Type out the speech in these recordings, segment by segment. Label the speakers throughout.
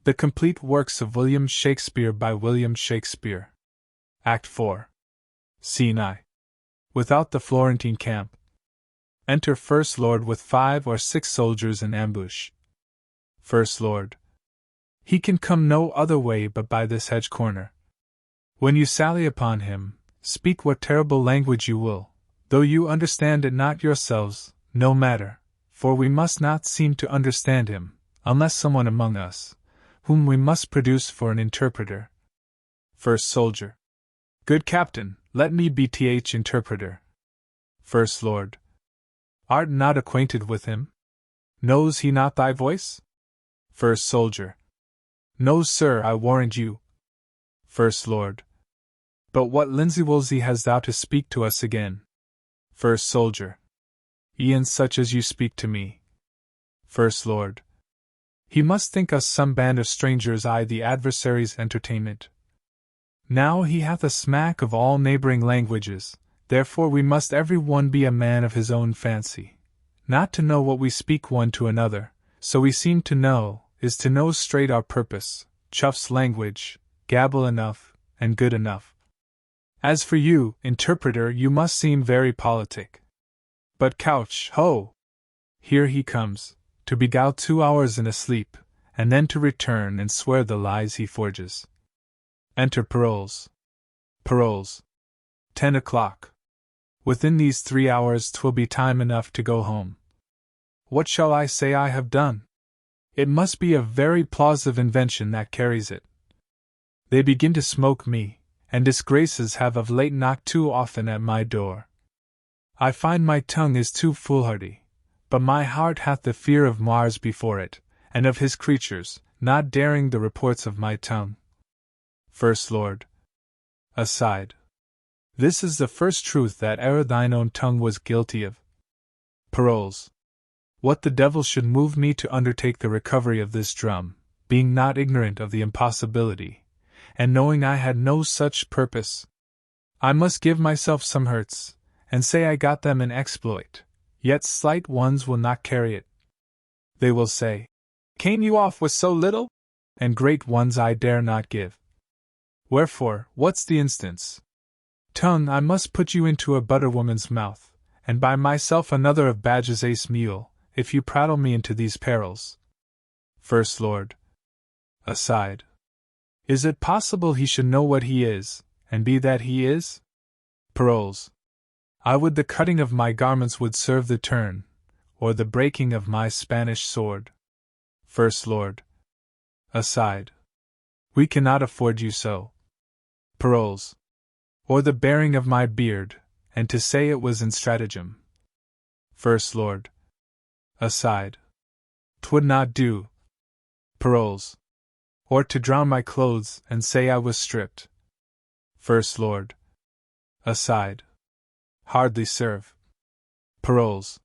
Speaker 1: The Complete Works of William Shakespeare by William Shakespeare. Act 4. Scene I. Without the Florentine camp. Enter First Lord with 5 or 6 soldiers in ambush. First Lord. He can come no other way but by this hedge corner. When you sally upon him, speak what terrible language you will, though you understand it not yourselves, no matter, for we must not seem to understand him, unless someone among us, whom we must produce for an interpreter. First Soldier. Good Captain, let me be th interpreter. First Lord. Art not acquainted with him? Knows he not thy voice? First Soldier. No, sir, I warrant you. First Lord. But what linsey-woolsey hast thou to speak to us again? First Soldier. E'en such as you speak to me. First Lord. He must think us some band of strangers, the adversary's entertainment. Now he hath a smack of all neighboring languages, therefore we must every one be a man of his own fancy. Not to know what we speak one to another, so we seem to know, is to know straight our purpose, chuff's language, gabble enough, and good enough. As for you, interpreter, you must seem very politic. But couch, ho! Here he comes, to beguile 2 hours in a sleep, and then to return and swear the lies he forges. Enter Paroles. Paroles. 10 o'clock. Within these 3 hours 'twill be time enough to go home. What shall I say I have done? It must be a very plausive invention that carries it. They begin to smoke me, and disgraces have of late knocked too often at my door. I find my tongue is too foolhardy, but my heart hath the fear of Mars before it, and of his creatures, not daring the reports of my tongue. First Lord. Aside. This is the first truth that e'er thine own tongue was guilty of. Paroles. What the devil should move me to undertake the recovery of this drum, being not ignorant of the impossibility, and knowing I had no such purpose. I must give myself some hurts, and say I got them in exploit, yet slight ones will not carry it. They will say, came you off with so little? And great ones I dare not give. Wherefore, what's the instance? Tongue, I must put you into a butterwoman's mouth, and by myself another of Badge's ace mule, if you prattle me into these perils. First Lord. Aside. Is it possible he should know what he is, and be that he is? Paroles. I would the cutting of my garments would serve the turn, or the breaking of my Spanish sword. First Lord. Aside. We cannot afford you so. Paroles. Or the bearing of my beard, and to say it was in stratagem. First Lord. Aside. 'Twould not do. Paroles. Or to drown my clothes, and say I was stripped. First Lord. Aside. Hardly serve. Paroles.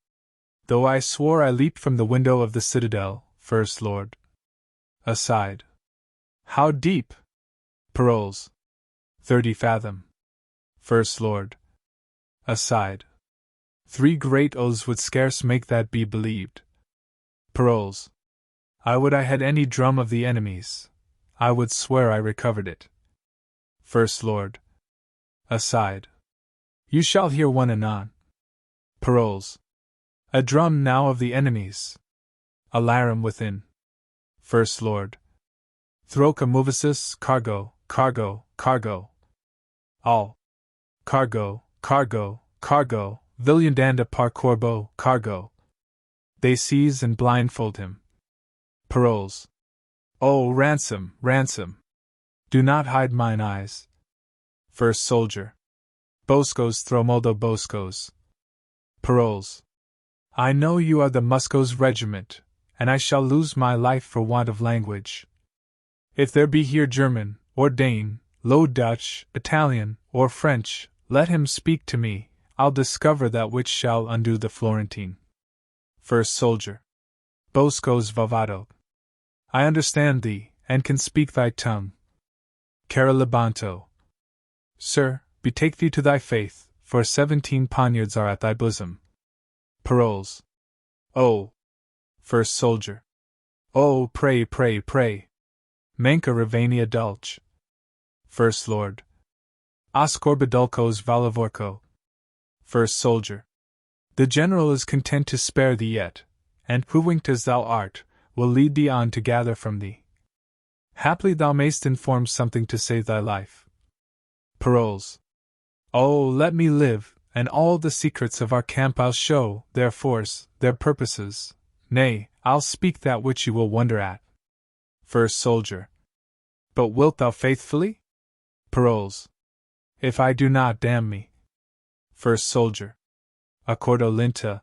Speaker 1: Though I swore I leaped from the window of the citadel, First Lord. Aside. How deep? Paroles. 30 fathom. First Lord. Aside. 3 great oaths would scarce make that be believed. Paroles. I would I had any drum of the enemy's. I would swear I recovered it. First Lord. Aside. You shall hear one anon. Paroles. A drum now of the enemy's. Alarum within. First Lord. Throca movicis, cargo, cargo, cargo. All. Cargo, cargo, cargo, villiandanda par corbo, cargo. They seize and blindfold him. Paroles. Oh, ransom, ransom. Do not hide mine eyes. First Soldier. Boscos throw moldo boscos. Paroles. I know you are the Musco's regiment, and I shall lose my life for want of language. If there be here German, or Dane, Low Dutch, Italian, or French, let him speak to me, I'll discover that which shall undo the Florentine. First Soldier. Boscos vavato. I understand thee, and can speak thy tongue. Caralibanto. Sir, betake thee to thy faith, for 17 poniards are at thy bosom. Paroles. Oh! First Soldier. Oh, pray, pray, pray! Manca Ravania Dulce. First Lord. Oscorbidulcos Valavorco. First Soldier. The General is content to spare thee yet, and, hoodwinked as thou art, will lead thee on to gather from thee. Haply thou mayst inform something to save thy life. Paroles. Oh, let me live, and all the secrets of our camp I'll show, their force, their purposes. Nay, I'll speak that which you will wonder at. First Soldier. But wilt thou faithfully? Paroles. If I do not, damn me. First Soldier. Accordo linta.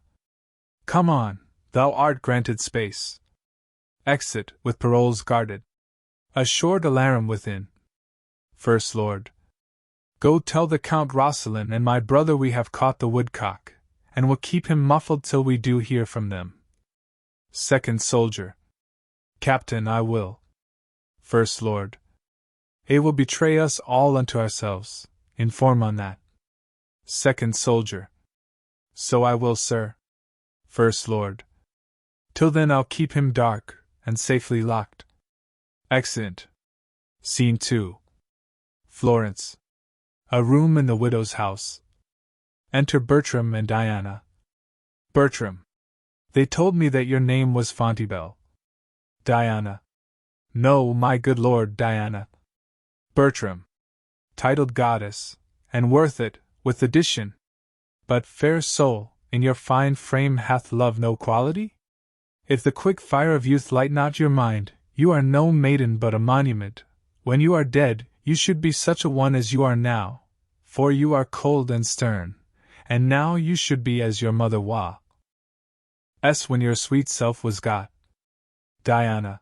Speaker 1: Come on, thou art granted space. Exit, with paroles guarded. A short alarum within. First Lord. Go tell the Count Roscelin and my brother we have caught the woodcock, and will keep him muffled till we do hear from them. Second Soldier. Captain, I will. First Lord. It will betray us all unto ourselves. Inform on that. Second Soldier. So I will, sir. First Lord. Till then I'll keep him dark, and safely locked. Exeunt. Scene 2. Florence. A room in the widow's house. Enter Bertram and Diana. Bertram. They told me that your name was Fontybell. Diana. No, my good lord, Diana. Bertram. Titled goddess, and worth it, with addition. But, fair soul, in your fine frame hath love no quality? If the quick fire of youth light not your mind, you are no maiden but a monument. When you are dead, you should be such a one as you are now, for you are cold and stern, and now you should be as your mother was. When your sweet self was got. Diana.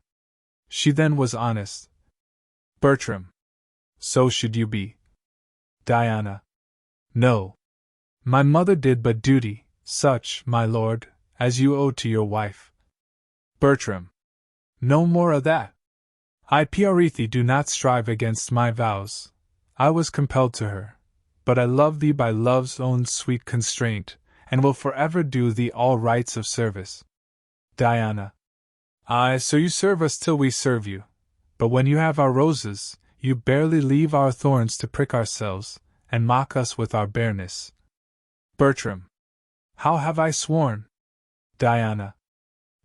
Speaker 1: She then was honest. Bertram. So should you be. Diana. No. My mother did but duty, such, my lord, as you owe to your wife. Bertram. No more of that. I Piarethi do not strive against my vows. I was compelled to her, but I love thee by love's own sweet constraint, and will forever do thee all rights of service. Diana. Aye, so you serve us till we serve you, but when you have our roses, you barely leave our thorns to prick ourselves, and mock us with our bareness. Bertram. How have I sworn? Diana.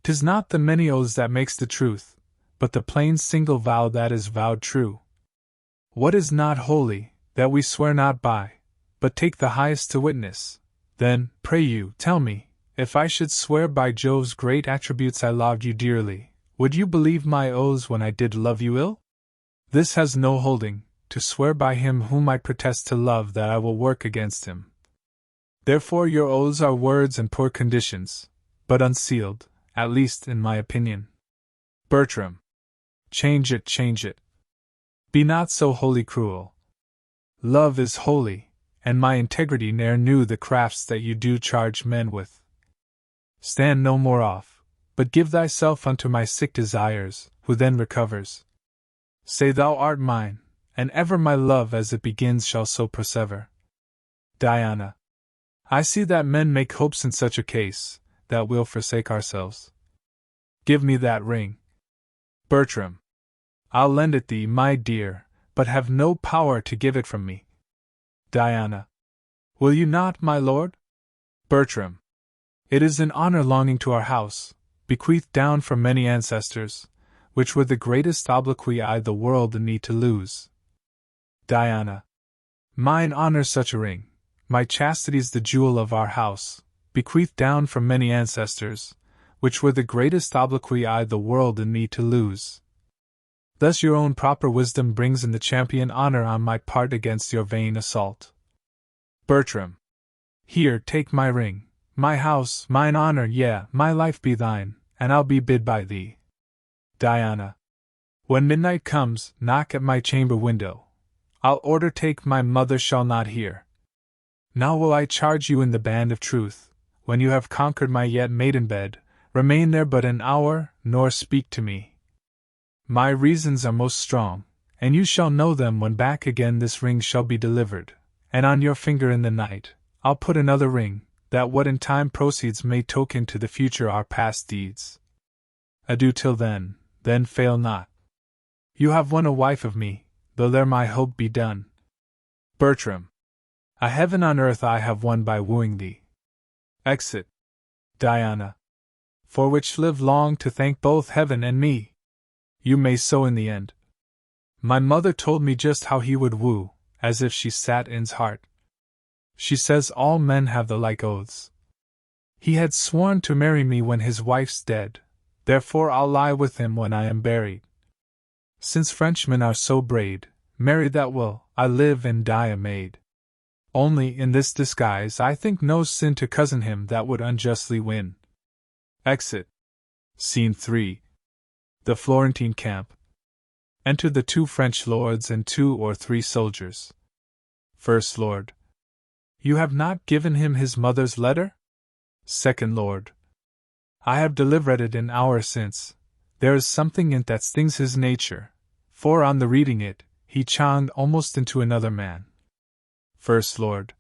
Speaker 1: 'Tis not the many oaths that makes the truth, but the plain single vow that is vowed true. What is not holy, that we swear not by, but take the highest to witness? Then, pray you, tell me, if I should swear by Jove's great attributes I loved you dearly, would you believe my oaths when I did love you ill? This has no holding, to swear by him whom I protest to love that I will work against him. Therefore your oaths are words and poor conditions, but unsealed, at least in my opinion. Bertram. Change it, change it. Be not so wholly cruel. Love is holy, and my integrity ne'er knew the crafts that you do charge men with. Stand no more off, but give thyself unto my sick desires, who then recovers. Say thou art mine, and ever my love as it begins shall so persever. Diana. I see that men make hopes in such a case, that we'll forsake ourselves. Give me that ring. Bertram. I'll lend it thee, my dear, but have no power to give it from me. Diana. Will you not, my lord? Bertram. It is an honor longing to our house, bequeathed down from many ancestors, which were the greatest obloquy I the world need to lose. Diana. Mine honors such a ring. My chastity's the jewel of our house, bequeathed down from many ancestors, which were the greatest obloquy I the world need to lose. Thus your own proper wisdom brings in the champion honor on my part against your vain assault. Bertram. Here, take my ring, my house, mine honor, yea, my life be thine, and I'll be bid by thee. Diana. When midnight comes, knock at my chamber window. I'll order take my mother shall not hear. Now will I charge you in the band of truth, when you have conquered my yet maiden bed, remain there but an hour, nor speak to me. My reasons are most strong, and you shall know them when back again this ring shall be delivered, and on your finger in the night, I'll put another ring, that what in time proceeds may token to the future our past deeds. Adieu till then fail not. You have won a wife of me, though there my hope be done. Bertram. A heaven on earth I have won by wooing thee. Exit. Diana. For which live long to thank both heaven and me. You may so in the end. My mother told me just how he would woo, as if she sat in's heart. She says all men have the like oaths. He had sworn to marry me when his wife's dead, therefore I'll lie with him when I am buried. Since Frenchmen are so braid, marry that will, I live and die a maid. Only in this disguise I think no sin to cozen him that would unjustly win. Exit. Scene 3. The Florentine camp. Enter the 2 French lords and 2 or 3 soldiers. First Lord. You have not given him his mother's letter? Second Lord. I have delivered it an hour since. There is something in that stings his nature, for on the reading it, he changed almost into another man. First Lord.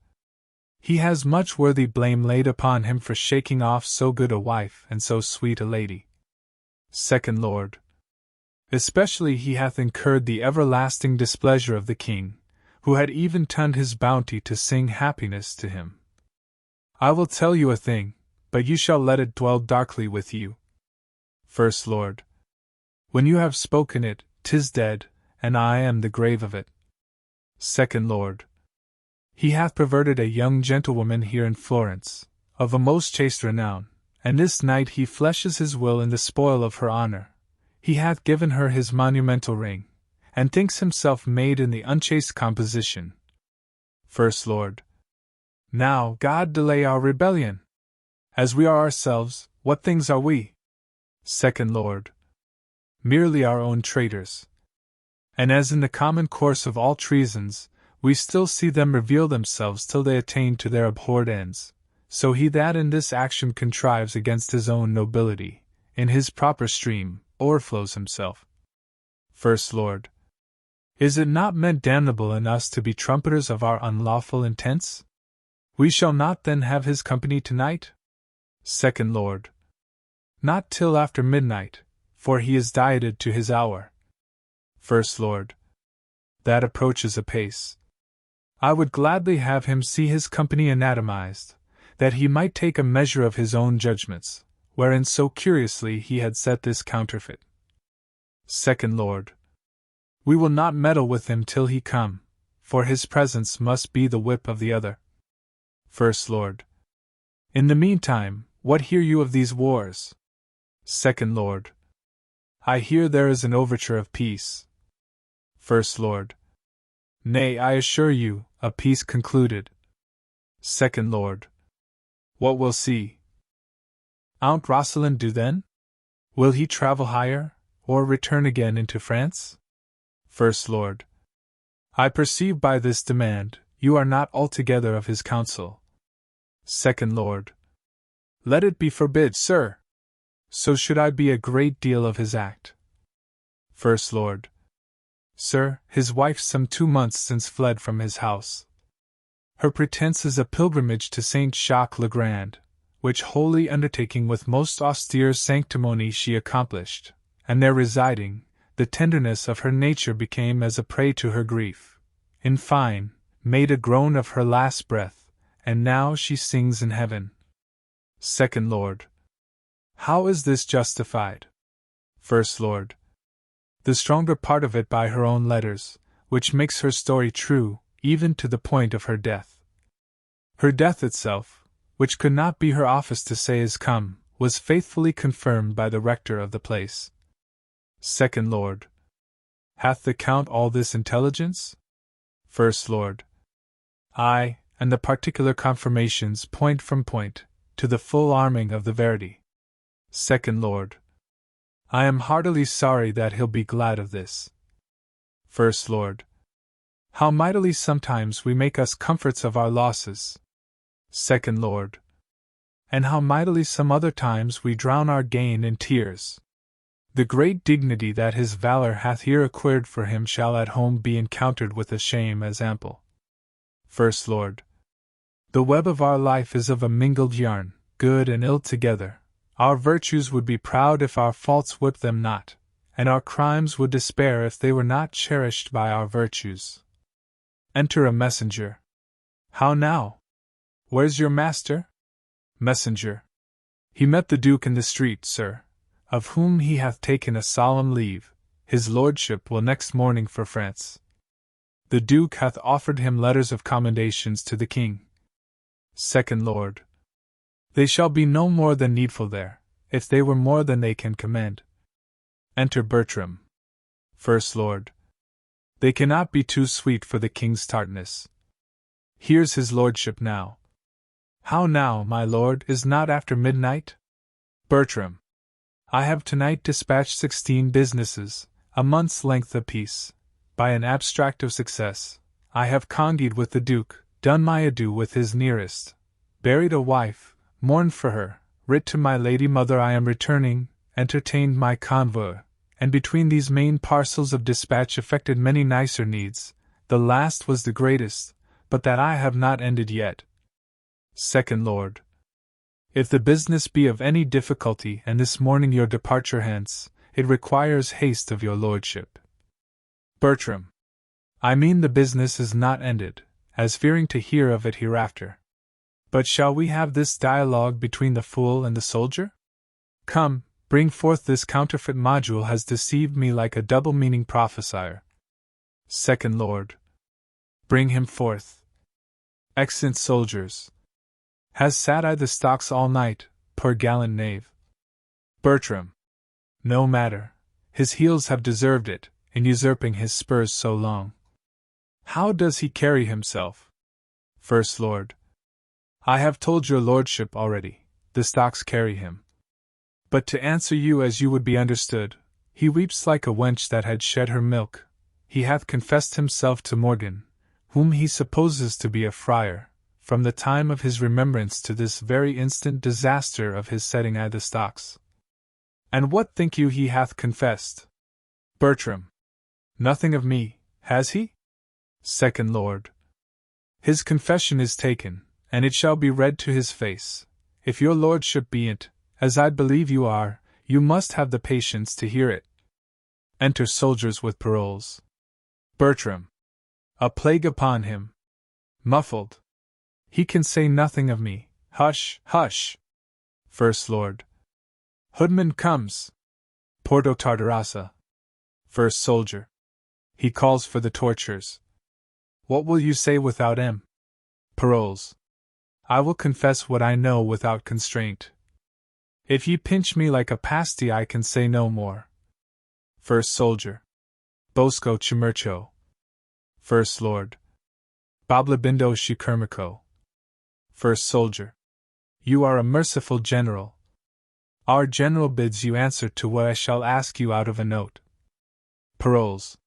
Speaker 1: He has much worthy blame laid upon him for shaking off so good a wife and so sweet a lady. Second Lord. Especially he hath incurred the everlasting displeasure of the king, who had even turned his bounty to sing happiness to him. I will tell you a thing, but you shall let it dwell darkly with you. First Lord. When you have spoken it, 'tis dead, and I am the grave of it. Second Lord. He hath perverted a young gentlewoman here in Florence, of a most chaste renown, and this night he fleshes his will in the spoil of her honor. He hath given her his monumental ring, and thinks himself made in the unchaste composition. First Lord. Now, God delay our rebellion! As we are ourselves, what things are we? Second Lord. Merely our own traitors. And as in the common course of all treasons, we still see them reveal themselves till they attain to their abhorred ends, so he that in this action contrives against his own nobility, in his proper stream, o'erflows himself. First Lord. Is it not meant damnable in us to be trumpeters of our unlawful intents? We shall not then have his company tonight? Second Lord. Not till after midnight, for he is dieted to his hour. First Lord. That approaches apace. I would gladly have him see his company anatomized, that he might take a measure of his own judgments, wherein so curiously he had set this counterfeit. Second Lord. We will not meddle with him till he come, for his presence must be the whip of the other. First Lord. In the meantime, what hear you of these wars? Second Lord. I hear there is an overture of peace. First Lord. Nay, I assure you, a peace concluded. Second Lord. What we'll see. Aunt Rosalind do then? Will he travel higher, or return again into France? First Lord. I perceive by this demand, you are not altogether of his counsel. Second Lord. Let it be forbid, sir. So should I be a great deal of his act. First Lord. Sir, his wife some 2 months since fled from his house. Her pretence is a pilgrimage to Saint Jacques le Grand, which holy undertaking with most austere sanctimony she accomplished, and there residing, the tenderness of her nature became as a prey to her grief. In fine, made a groan of her last breath, and now she sings in heaven. Second Lord. How is this justified? First Lord. The stronger part of it by her own letters, which makes her story true, even to the point of her death. Her death itself, which could not be her office to say is come, was faithfully confirmed by the rector of the place. Second Lord. Hath the Count all this intelligence? First Lord. Aye, and the particular confirmations point from point, to the full arming of the verity. Second Lord. I am heartily sorry that he'll be glad of this. First Lord. How mightily sometimes we make us comforts of our losses. Second Lord. And how mightily some other times we drown our gain in tears. The great dignity that his valor hath here acquired for him shall at home be encountered with a shame as ample. First Lord. The web of our life is of a mingled yarn, good and ill together. Our virtues would be proud if our faults whipped them not, and our crimes would despair if they were not cherished by our virtues. Enter a messenger. How now? Where's your master? Messenger. He met the Duke in the street, sir, of whom he hath taken a solemn leave. His lordship will next morning for France. The Duke hath offered him letters of commendations to the king. Second Lord. They shall be no more than needful there, if they were more than they can commend. Enter Bertram. First Lord. They cannot be too sweet for the king's tartness. Here's his lordship now. How now, my lord, is not after midnight? Bertram. I have tonight dispatched 16 businesses, a month's length apiece. By an abstract of success, I have congied with the Duke, done my adieu with his nearest, buried a wife, mourned for her, writ to my lady mother I am returning, entertained my convoy, and between these main parcels of dispatch effected many nicer needs. The last was the greatest, but that I have not ended yet. Second Lord. If the business be of any difficulty, and this morning your departure hence, it requires haste of your lordship. Bertram. I mean the business is not ended, as fearing to hear of it hereafter. But shall we have this dialogue between the fool and the soldier? Come, bring forth this counterfeit module has deceived me like a double-meaning prophesier. Second Lord. Bring him forth. Excellent soldiers. Has sat I the stocks all night, poor gallant knave. Bertram. No matter, his heels have deserved it, in usurping his spurs so long. How does he carry himself? First Lord. I have told your lordship already, the stocks carry him. But to answer you as you would be understood, he weeps like a wench that had shed her milk. He hath confessed himself to Morgan, whom he supposes to be a friar, from the time of his remembrance to this very instant disaster of his setting I the stocks. And what think you he hath confessed? Bertram. Nothing of me, has he? Second Lord. His confession is taken, and it shall be read to his face. If your lordship be it, as I believe you are, you must have the patience to hear it. Enter soldiers with paroles. Bertram. A plague upon him. Muffled. He can say nothing of me. Hush, hush. First Lord. Hoodman comes. Porto Tartarassa. First Soldier. He calls for the tortures. What will you say without M? Paroles. I will confess what I know without constraint. If ye pinch me like a pasty I can say no more. First Soldier. Bosco Chimurcho. First Lord. Bablabindo Shikermiko. First Soldier. You are a merciful general. Our general bids you answer to what I shall ask you out of a note. Paroles.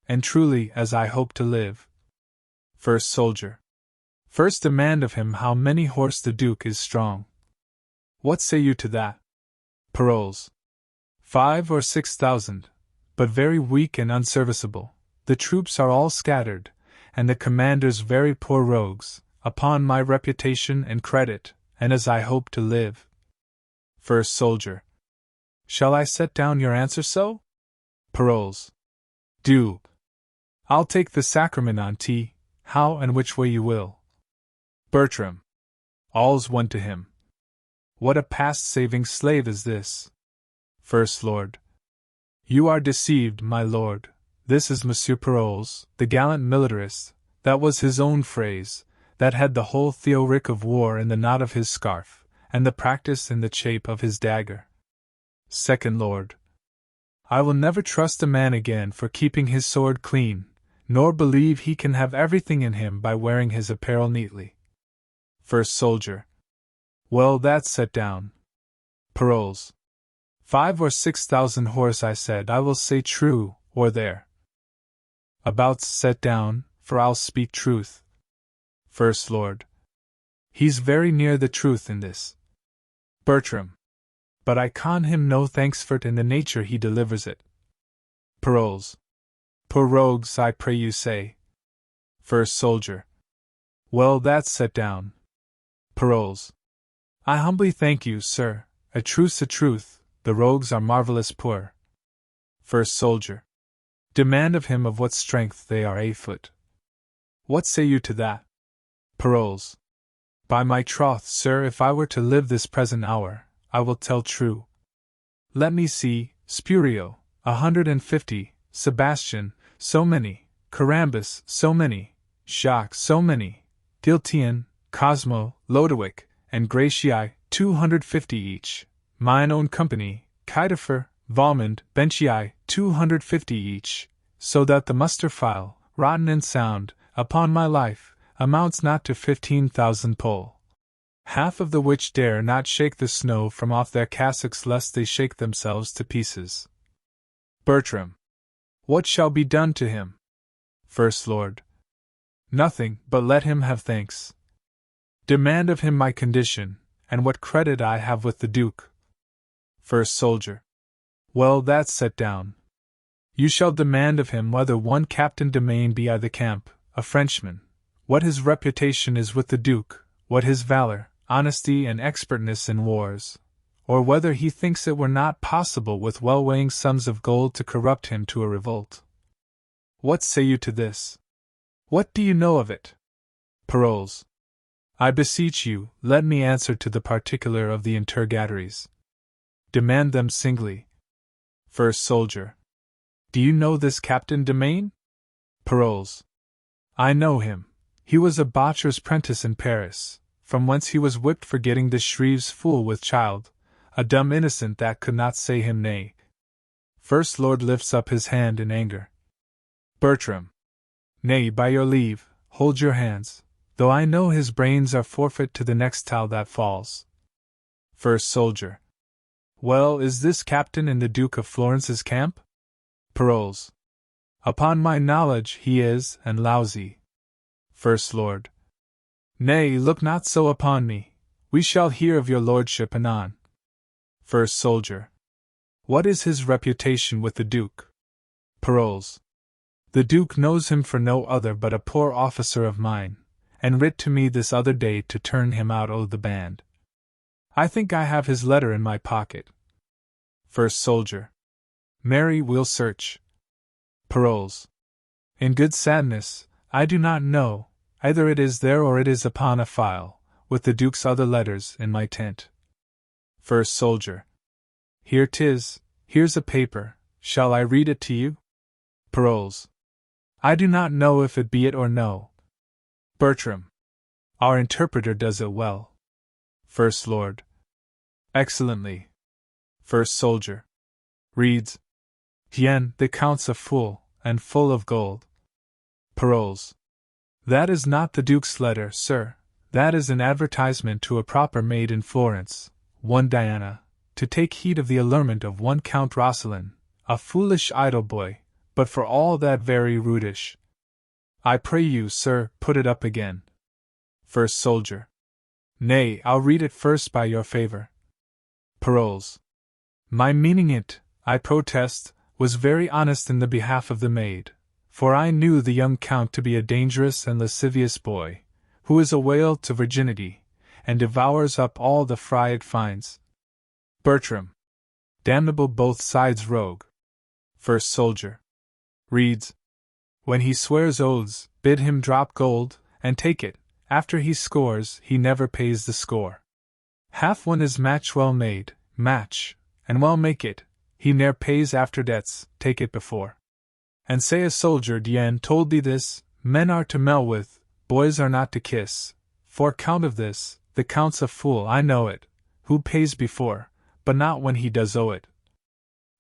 Speaker 1: And truly, as I hope to live. First Soldier. First demand of him how many horse the Duke is strong. What say you to that? Paroles. 5 or 6,000, but very weak and unserviceable. The troops are all scattered, and the commanders very poor rogues, upon my reputation and credit, and as I hope to live. First Soldier. Shall I set down your answer so? Paroles. Do. I'll take the sacrament on tea, how and which way you will. Bertram. All's one to him. What a past-saving slave is this? First Lord. You are deceived, my lord. This is Monsieur Paroles, the gallant militarist. That was his own phrase, that had the whole theoric of war in the knot of his scarf, and the practice in the chape of his dagger. Second Lord. I will never trust a man again for keeping his sword clean, nor believe he can have everything in him by wearing his apparel neatly. First Soldier. Well, that's set down. Paroles. 5 or 6,000 horse I said. I will say true, or there. About's set down, for I'll speak truth. First Lord. He's very near the truth in this. Bertram. But I con him no thanks for't in the nature he delivers it. Paroles. Poor rogues, I pray you say. First Soldier. Well, that's set down. Paroles. I humbly thank you, sir. A truth's a truth, the rogues are marvellous poor. First Soldier. Demand of him of what strength they are afoot. What say you to that? Paroles. By my troth, sir, if I were to live this present hour, I will tell true. Let me see, Spurio, 150, Sebastian, so many, Carambus, so many, Jacques, so many, Diltian, Cosmo, Lodowick, and Gratii, 250 each, mine own company, Kaidefer, Valmond, Benchii, 250 each, so that the muster file, rotten and sound, upon my life, amounts not to 15,000 pole. Half of the which dare not shake the snow from off their cassocks lest they shake themselves to pieces. Bertram. What shall be done to him? First Lord. Nothing, but let him have thanks. Demand of him my condition, and what credit I have with the Duke. First Soldier. Well, that's set down. You shall demand of him whether one Captain Demain be I the camp, a Frenchman, what his reputation is with the Duke, what his valor, honesty, and expertness in wars, or whether he thinks it were not possible with well-weighing sums of gold to corrupt him to a revolt. What say you to this? What do you know of it? Paroles. I beseech you, let me answer to the particular of the interrogatories. Demand them singly. First Soldier. Do you know this Captain Demain? Paroles. I know him. He was a botcher's prentice in Paris, from whence he was whipped for getting the Shreve's fool with child, a dumb innocent that could not say him nay. First Lord lifts up his hand in anger. Bertram. Nay, by your leave, hold your hands, though I know his brains are forfeit to the next tile that falls. First Soldier. Well, is this captain in the Duke of Florence's camp? Paroles. Upon my knowledge he is, and lousy. First Lord. Nay, look not so upon me. We shall hear of your lordship anon. First Soldier. What is his reputation with the Duke? Paroles. The Duke knows him for no other but a poor officer of mine, and writ to me this other day to turn him out o' the band. I think I have his letter in my pocket. First Soldier. Marry, we'll search. Paroles. In good sadness, I do not know, either it is there or it is upon a file, with the Duke's other letters, in my tent. First Soldier. Here 'tis, here's a paper, shall I read it to you? Paroles. I do not know if it be it or no. Bertram. Our interpreter does it well. First Lord. Excellently. First Soldier. Reads. Hien, the Count's a fool, and full of gold. Paroles. That is not the Duke's letter, sir, that is an advertisement to a proper maid in Florence, one Diana, to take heed of the allurement of one Count Roscelin, a foolish idle boy, but for all that very rudish. I pray you, sir, put it up again. First Soldier. Nay, I'll read it first by your favor. Paroles. My meaning it, I protest, was very honest in the behalf of the maid, for I knew the young Count to be a dangerous and lascivious boy, who is a whale to virginity, and devours up all the fry it finds. Bertram. Damnable both sides rogue. First Soldier. Reads. When he swears oaths, bid him drop gold, and take it, after he scores he never pays the score. Half one is match well made, match, and well make it, he ne'er pays after debts, take it before. And say a soldier Dien told thee this, men are to mell with, boys are not to kiss, for count of this, the Count's a fool, I know it, who pays before, but not when he does owe it.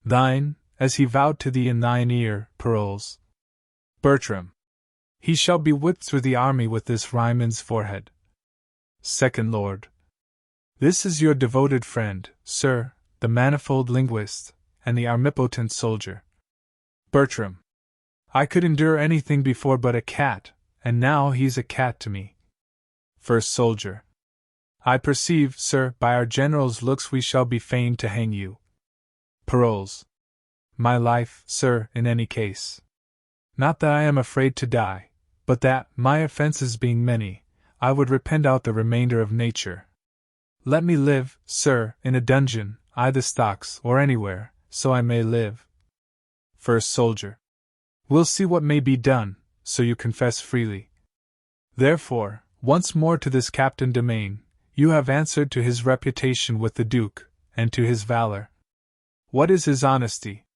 Speaker 1: Thine, as he vowed to thee in thine ear, Paroles. Bertram. He shall be whipped through the army with this rhyme in's forehead. Second Lord. This is your devoted friend, sir, the manifold linguist, and the armipotent soldier. Bertram. I could endure anything before but a cat, and now he's a cat to me. First Soldier. I perceive, sir, by our general's looks we shall be fain to hang you. Paroles. My life, sir, in any case. Not that I am afraid to die, but that, my offences being many, I would repent out the remainder of nature. Let me live, sir, in a dungeon, I the stocks, or anywhere, so I may live. First Soldier. We'll see what may be done, so you confess freely. Therefore, once more to this Captain Domain, you have answered to his reputation with the Duke, and to his valor. What is his honesty?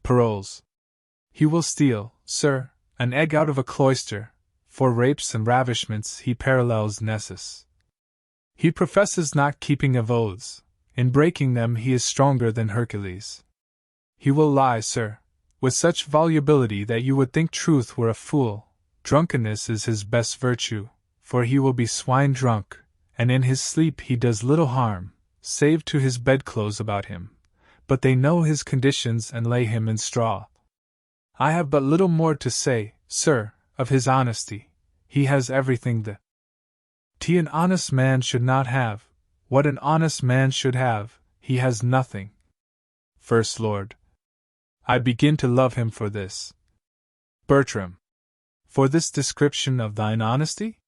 Speaker 1: Paroles. He will steal, sir, an egg out of a cloister. For rapes and ravishments he parallels Nessus. He professes not keeping of oaths. In breaking them he is stronger than Hercules. He will lie, sir, with such volubility that you would think truth were a fool. Drunkenness is his best virtue, for he will be swine drunk, and in his sleep he does little harm, save to his bedclothes about him. But they know his conditions and lay him in straw. I have but little more to say, sir, of his honesty. He has everything that an honest man should not have. What an honest man should have, he has nothing. First Lord. I begin to love him for this. Bertram. For this description of thine honesty?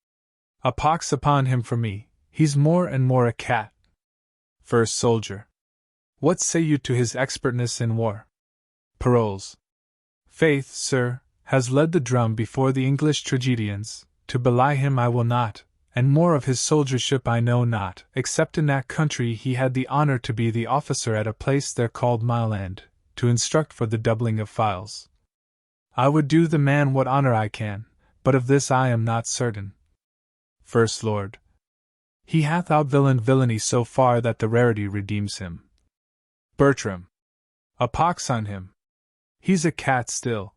Speaker 1: A pox upon him for me, he's more and more a cat. First Soldier. What say you to his expertness in war? Paroles. Faith, sir, has led the drum before the English tragedians. To belie him I will not, and more of his soldiership I know not, except in that country he had the honor to be the officer at a place there called Mileland, to instruct for the doubling of files. I would do the man what honor I can, but of this I am not certain. First Lord. He hath outvillained villainy so far that the rarity redeems him. Bertram. A pox on him. He's a cat still.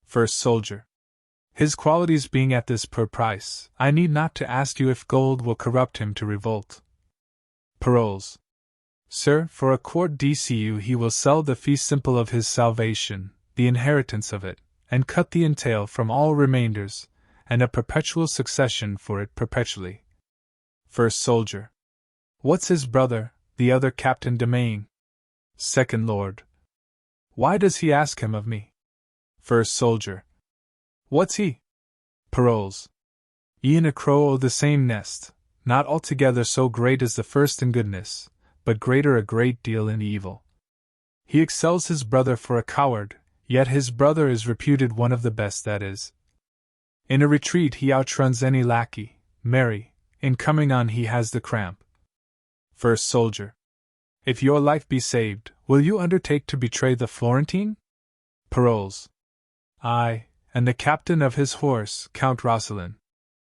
Speaker 1: First Soldier. His qualities being at this poor price, I need not to ask you if gold will corrupt him to revolt. Paroles. Sir, for a quart DCU he will sell the fee simple of his salvation, the inheritance of it, and cut the entail from all remainders, and a perpetual succession for it perpetually. First Soldier. What's his brother, the other Captain Domain? Second Lord. Why does he ask him of me? First Soldier. What's he? Paroles. E'en a crow o' the same nest, not altogether so great as the first in goodness, but greater a great deal in evil. He excels his brother for a coward, yet his brother is reputed one of the best that is. In a retreat he outruns any lackey, marry, in coming on he has the cramp. First Soldier. If your life be saved, will you undertake to betray the Florentine? Paroles. Aye, and the captain of his horse, Count Roscelin.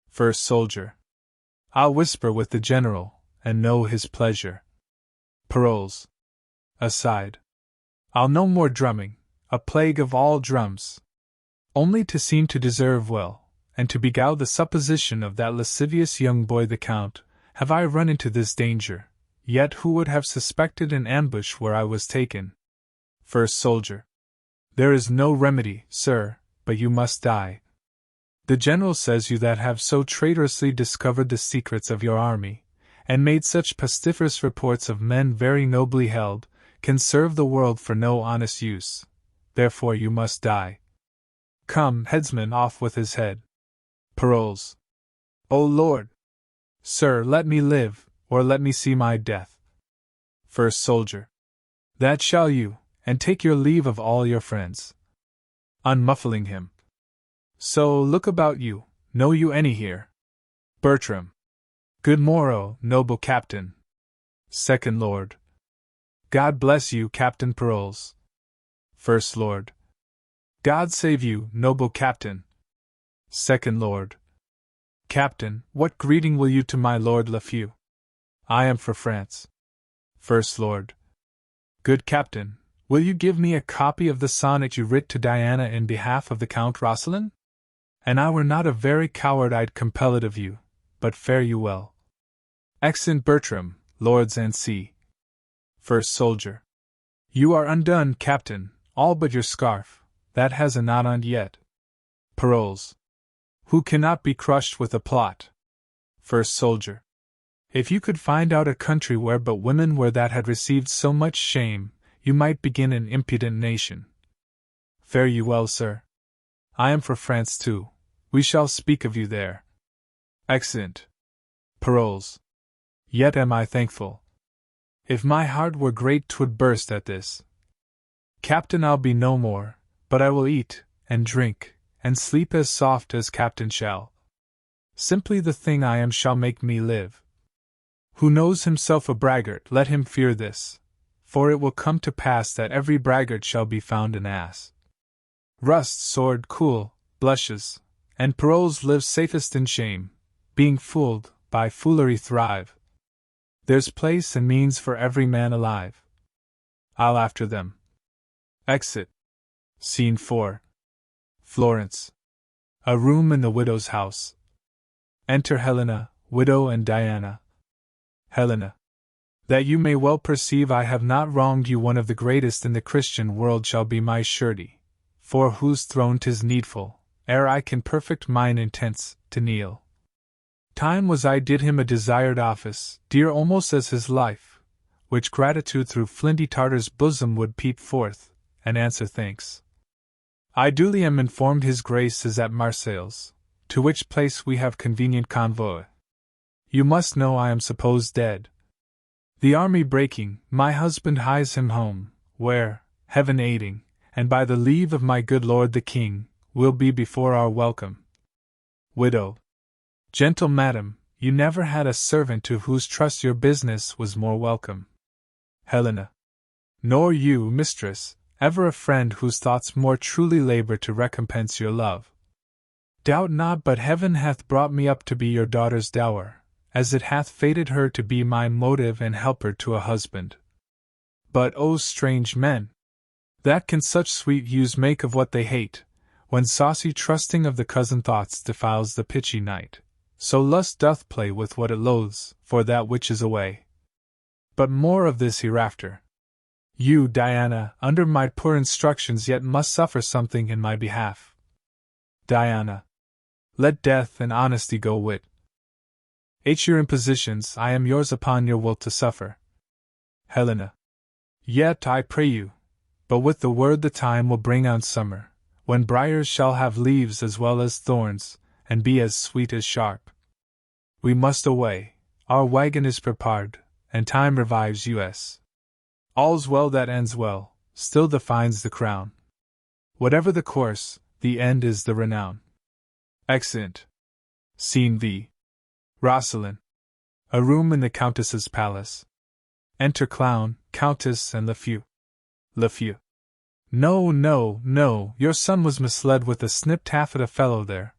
Speaker 1: First Soldier. I'll whisper with the general, and know his pleasure. Paroles. Aside. I'll no more drumming, a plague of all drums. Only to seem to deserve well, and to beguile the supposition of that lascivious young boy the Count, have I run into this danger, yet who would have suspected an ambush where I was taken? First Soldier. There is no remedy, sir, but you must die. The general says you that have so traitorously discovered the secrets of your army, and made such pestiferous reports of men very nobly held, can serve the world for no honest use. Therefore you must die. Come, headsman, off with his head. Paroles. O Lord! Sir, let me live, or let me see my death. First Soldier. That shall you, and take your leave of all your friends. Unmuffling him. So, look about you, know you any here? Bertram. Good morrow, noble captain. Second Lord. God bless you, Captain Paroles. First Lord. God save you, noble captain. Second Lord. Captain, what greeting will you to my Lord Lafeu? I am for France. First Lord. Good captain, will you give me a copy of the sonnet you writ to Diana in behalf of the Count Roscelin? And I were not a very coward I'd compel it of you, but fare you well. Exeunt Bertram, Lords and C. First Soldier. You are undone, captain, all but your scarf, that has a knot on't yet. Paroles. Who cannot be crushed with a plot. First Soldier. If you could find out a country where but women were that had received so much shame, you might begin an impudent nation. Fare you well, sir. I am for France too. We shall speak of you there. Exeunt. Paroles. Yet am I thankful. If my heart were great 'twould burst at this. Captain, I'll be no more, but I will eat, and drink, and sleep as soft as Captain shall. Simply the thing I am shall make me live. Who knows himself a braggart, let him fear this, for it will come to pass that every braggart shall be found an ass. Rust, sword, cool, blushes, and paroles live safest in shame, being fooled, by foolery thrive. There's place and means for every man alive. I'll after them. Exit. Scene 4. Florence. A room in the widow's house. Enter Helena, widow, and Diana. Helena. That you may well perceive I have not wronged you, one of the greatest in the Christian world shall be my surety, for whose throne 'tis needful, ere I can perfect mine intents, to kneel. Time was I did him a desired office, dear almost as his life, which gratitude through flinty Tartar's bosom would peep forth, and answer thanks. I duly am informed his grace is at Marseilles, to which place we have convenient convoy. You must know I am supposed dead. The army breaking, my husband hies him home, where, heaven aiding, and by the leave of my good lord the king, will be before our welcome. Widow. Gentle madam, you never had a servant to whose trust your business was more welcome. Helena. Nor you, mistress, ever a friend whose thoughts more truly labor to recompense your love. Doubt not but heaven hath brought me up to be your daughter's dower, as it hath fated her to be my motive and helper to a husband. But, O strange men! That can such sweet use make of what they hate, when saucy trusting of the cousin thoughts defiles the pitchy night. So lust doth play with what it loathes, for that which is away. But more of this hereafter. You, Diana, under my poor instructions yet must suffer something in my behalf. Diana. Let death and honesty go wit. H. Your impositions, I am yours upon your will to suffer. Helena. Yet, I pray you, but with the word the time will bring on summer, when briars shall have leaves as well as thorns, and be as sweet as sharp. We must away, our wagon is prepared, and time revives us. All's well that ends well, still defines the crown. Whatever the course, the end is the renown. Exeunt. Scene V. Rosalind. A room in the Countess's palace. Enter Clown, Countess, and Lafeu. Lafeu. No, no, no, your son was misled with a snip-taffeta fellow there,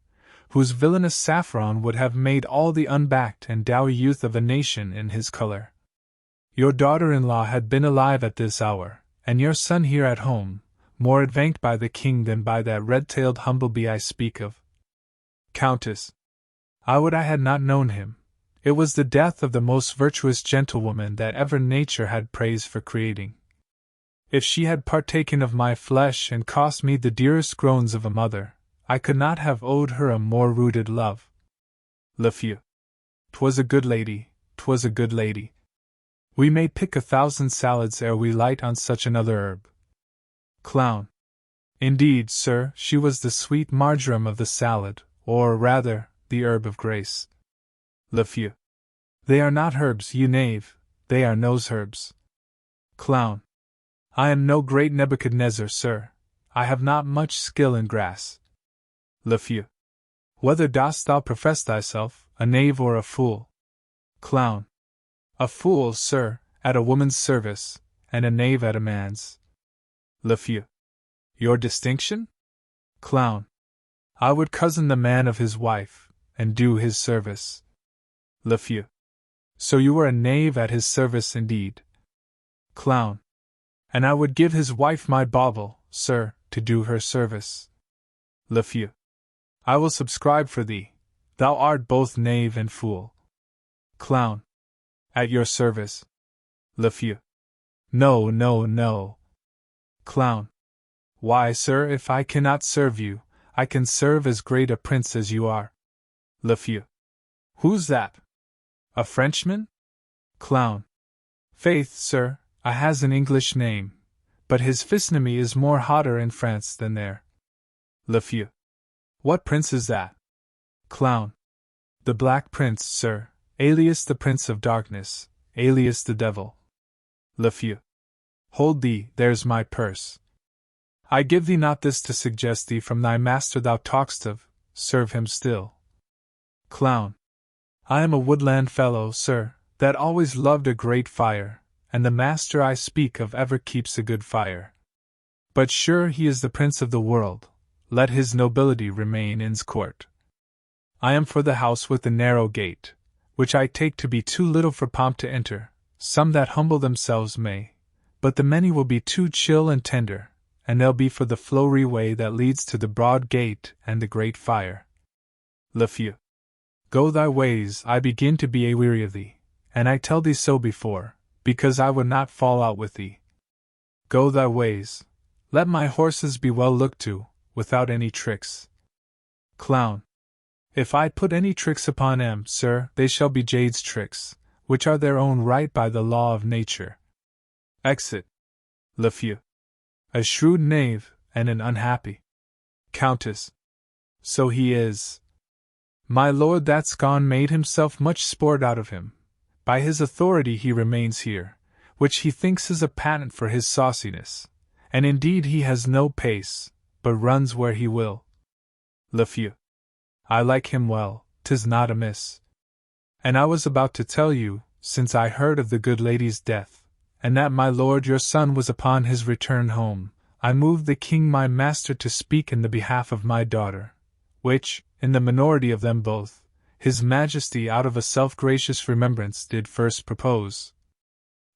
Speaker 1: whose villainous saffron would have made all the unbacked and dowy youth of a nation in his color. Your daughter-in-law had been alive at this hour, and your son here at home, more advanced by the king than by that red-tailed humblebee I speak of. Countess. I would I had not known him. It was the death of the most virtuous gentlewoman that ever nature had praised for creating. If she had partaken of my flesh and cost me the dearest groans of a mother, I could not have owed her a more rooted love. Lafeu. 'Twas a good lady, 'twas a good lady. We may pick 1,000 salads ere we light on such another herb. Clown. Indeed, sir, she was the sweet marjoram of the salad, or rather, the herb of grace. Lafeu. They are not herbs, you knave, they are nose herbs. Clown. I am no great Nebuchadnezzar, sir. I have not much skill in grass. Lafeu. Whether dost thou profess thyself, a knave or a fool? Clown. A fool, sir, at a woman's service, and a knave at a man's. Lafeu. Your distinction? Clown. I would cozen the man of his wife, and do his service. Lafeu. So you were a knave at his service indeed. Clown. And I would give his wife my bauble, sir, to do her service. Lafeu. I will subscribe for thee. Thou art both knave and fool. Clown. At your service. Lafeu. No, no, no. Clown. Why, sir, if I cannot serve you, I can serve as great a prince as you are. Lafeu. Who's that? A Frenchman? Clown. Faith, sir, I has an English name, but his physiognomy is more hotter in France than there. Lafeu. What prince is that? Clown. The Black Prince, sir, alias the Prince of Darkness, alias the Devil. Lafeu. Hold thee, there's my purse. I give thee not this to suggest thee from thy master thou talk'st of, serve him still. Clown. I am a woodland fellow, sir, that always loved a great fire, and the master I speak of ever keeps a good fire. But sure he is the prince of the world, let his nobility remain in's court. I am for the house with the narrow gate, which I take to be too little for pomp to enter, some that humble themselves may, but the many will be too chill and tender, and they'll be for the flowery way that leads to the broad gate and the great fire. Le Feu. Go thy ways, I begin to be aweary of thee, and I tell thee so before, because I would not fall out with thee. Go thy ways, let my horses be well looked to, without any tricks. Clown. If I put any tricks upon 'em, sir, they shall be jades' tricks, which are their own right by the law of nature. Exit. Le Feu. A shrewd knave, and an unhappy Countess. So he is. My lord that's gone made himself much sport out of him. By his authority he remains here, which he thinks is a patent for his sauciness, and indeed he has no pace, but runs where he will. Le Feu. I like him well, 'tis not amiss. And I was about to tell you, since I heard of the good lady's death, and that my lord your son was upon his return home, I moved the king my master to speak in the behalf of my daughter, which, in the minority of them both, his majesty out of a self-gracious remembrance did first propose.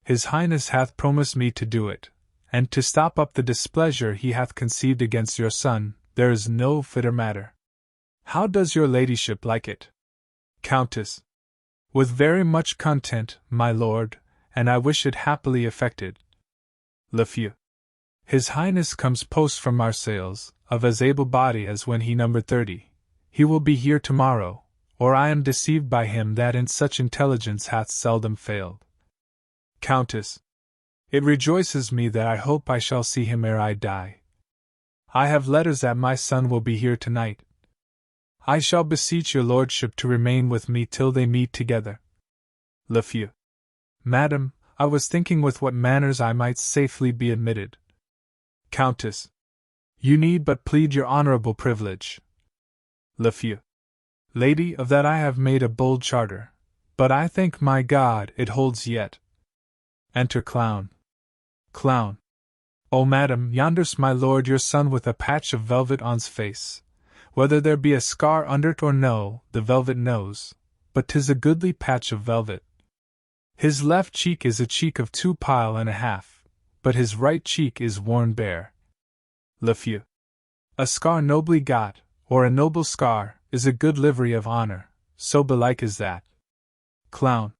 Speaker 1: His highness hath promised me to do it, and to stop up the displeasure he hath conceived against your son, there is no fitter matter. How does your ladyship like it? Countess. With very much content, my lord, and I wish it happily effected. Le Feu. His highness comes post from Marseilles, of as able body as when he numbered 30. He will be here tomorrow, or I am deceived by him that in such intelligence hath seldom failed. Countess. It rejoices me that I hope I shall see him ere I die. I have letters that my son will be here tonight. I shall beseech your lordship to remain with me till they meet together. Le Feu. Madam, I was thinking with what manners I might safely be admitted. Countess. You need but plead your honorable privilege. Le Feu. Lady, of that I have made a bold charter, but I thank my God it holds yet. Enter Clown. Clown. O madam, yonder's my lord your son with a patch of velvet on's face. Whether there be a scar under't or no, the velvet knows, but 'tis a goodly patch of velvet. His left cheek is a cheek of 2.5, but his right cheek is worn bare. Le Feu. A scar nobly got, or a noble scar, is a good livery of honor, so belike is that. Clown.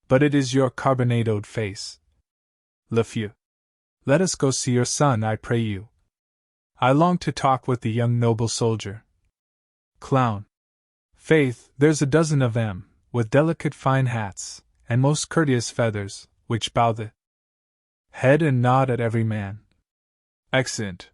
Speaker 1: But it is your carbonadoed face. Le Feu. Let us go see your son, I pray you. I long to talk with the young noble soldier. Clown. Faith, there's a dozen of 'em, with delicate fine hats, and most courteous feathers, which bow the head and nod at every man. Excellent.